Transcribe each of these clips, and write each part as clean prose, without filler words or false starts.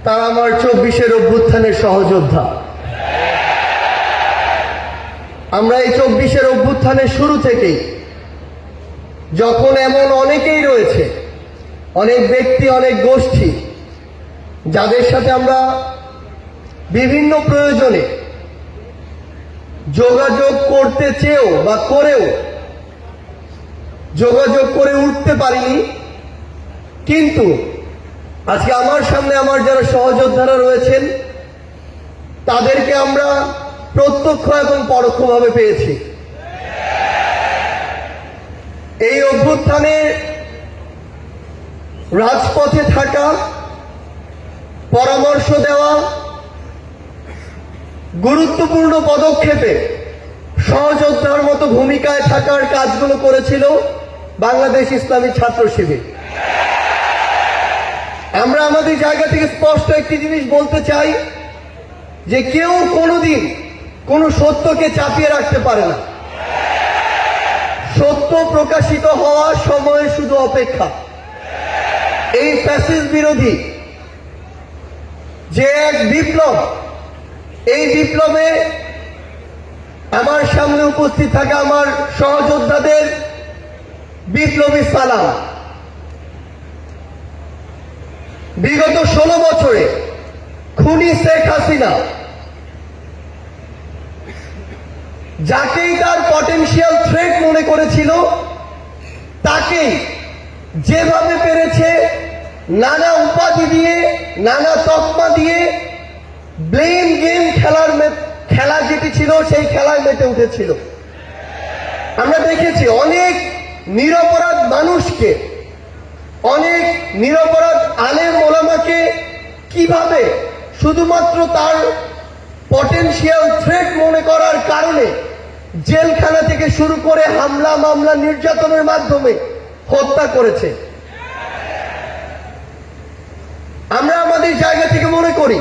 তারা আমার 24-এর অভ্যুত্থানের সহযোদ্ধা। আমরা এই 24-এর অভ্যুত্থানের শুরু থেকেই, যখন এমন অনেকেই রয়েছে, অনেক ব্যক্তি, অনেক গোষ্ঠী, যাদের সাথে আমরা বিভিন্ন প্রয়োজনে যোগাযোগ করতে চেয়েও বা করেও যোগাযোগ করে উঠতে পারিনি, কিন্তু আজকে আমার সামনে আমার যারা সহযোদ্ধারা রয়েছেন তাদেরকে আমরা প্রত্যক্ষ এবং পরোক্ষভাবে পেয়েছি। এই অভ্যুত্থানে রাজপথে থাকা, পরামর্শ দেওয়া, গুরুত্বপূর্ণ পদক্ষেপে সহযোদ্ধার মতো ভূমিকায় থাকার কাজগুলো করেছিল বাংলাদেশ ইসলামী ছাত্র শিবির। আমরা আমাদের জায়গা থেকে স্পষ্ট একটি জিনিস বলতে চাই যে কেউ কোনোদিন কোনো সত্যকে চাপিয়ে রাখতে পারে না। সত্য প্রকাশিত হওয়ার সময় শুধু অপেক্ষা। এই ফ্যাসিস্ট বিরোধী যে এক বিপ্লব, এই বিপ্লবে আমার সামনে উপস্থিত থাকা আমার সহযোদ্ধাদের বিপ্লবী সালাম। বিগত 16 বছরে খুনি শেখ হাসিনা যাকেই তার পটেনশিয়াল থ্রেট মনে করেছিল, তাকেই যেভাবে পেরেছে নানা উপাধি দিয়ে, নানা তকমা দিয়ে ব্লেম গেম খেলা যেটি ছিল সেই খেলায় মেতে উঠেছিল। আমরা দেখেছি অনেক নিরপরাধ মানুষকে, অনেক নিরপরাধ আলেম ওলামাকে কিভাবে শুধুমাত্র তার পটেনশিয়াল থ্রেট মনে করার কারণে জেলখানা থেকে শুরু করে হামলা, মামলা, নির্যাতনের মাধ্যমে হত্যা করেছে। আমরা আমাদের জায়গা থেকে মনে করি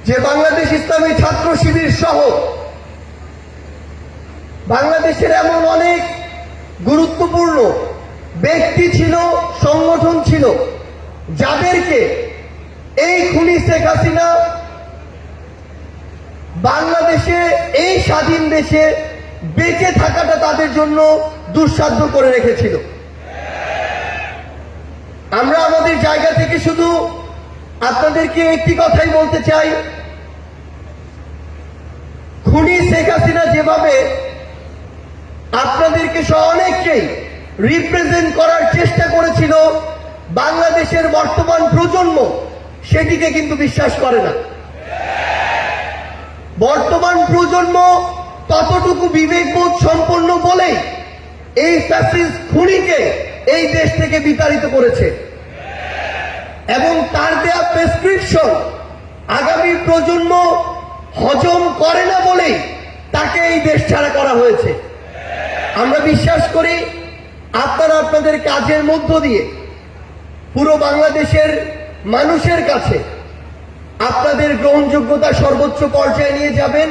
যে বাংলাদেশ ইসলামী ছাত্র শিবির সহ বাংলাদেশের এমন অনেক গুরুত্বপূর্ণ ব্যক্তি ছিল, সংগঠন ছিল, যাদেরকে এই খুনি শেখ হাসিনা বাংলাদেশে, এই স্বাধীন দেশে বেঁচে থাকাটা তাদের জন্য দুঃসাধ্য করে রেখেছিল। আমরা আমাদের জায়গা থেকে শুধু আপনাদেরকে একটি কথাই বলতে চাই, খুনি শেখ হাসিনা যেভাবে আপনাদেরকে সহ অনেককেই রিপ্রেজেন্ট করার চেষ্টা করেছিল, বাংলাদেশের বর্তমান প্রজন্ম সেটিকে কিন্তু বিশ্বাস করে না। বর্তমান প্রজন্ম ততটুকু বিবেকবোধ সম্পন্ন বলেই এই ফ্যাসিস্ট খুনিকে এই দেশ থেকে বিতাড়িত করেছে এবং তার দেয়া প্রেসক্রিপশন আগামী প্রজন্ম হজম করে না বলেই তাকে এই দেশ ছাড়া করা হয়েছে। আমরা বিশ্বাস করি আপনারা আপনাদের কাজের মধ্য দিয়ে পুরো বাংলাদেশের মানুষের কাছে আপনাদের গ্রহণযোগ্যতা সর্বোচ্চ পর্যায়ে নিয়ে যাবেন।